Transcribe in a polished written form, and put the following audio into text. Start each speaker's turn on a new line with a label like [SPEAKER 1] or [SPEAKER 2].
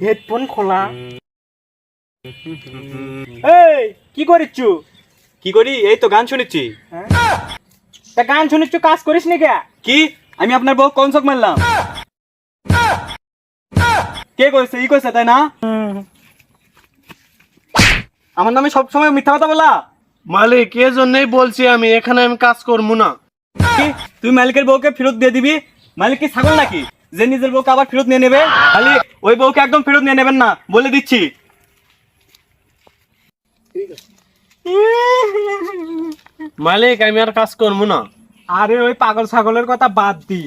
[SPEAKER 1] Headphone খোলা। এই কি করিচ্ছু?
[SPEAKER 2] কি করি? এই তো গান শুনেছি।
[SPEAKER 1] তা গান শুনিচ্ছু, কাজ করিস নি কে?
[SPEAKER 2] কি আমি আপনার বউ কোন চোখ মারলাম? কে কইছে? ই কইছে তাই না? আমার নামে সব সময় মিথ্যা কথা বলা।
[SPEAKER 3] মালিক এ জন্যই বলছি আমি এখানে আমি কাজ করবো না।
[SPEAKER 2] কি তুই মালিকের বউকে ফেরত দিয়ে দিবি? মালিক কি ছাগল নাকি যে নিজের বউকে আবার ফেরত নিয়ে নেবে? মালিক ওই বউকে একদম ফেরত নিয়ে নেবেন না, বলে দিচ্ছি।
[SPEAKER 3] মালিক আমি আর কাজ করবো না।
[SPEAKER 1] আরে ওই পাগল ছাগলের কথা বাদ দি,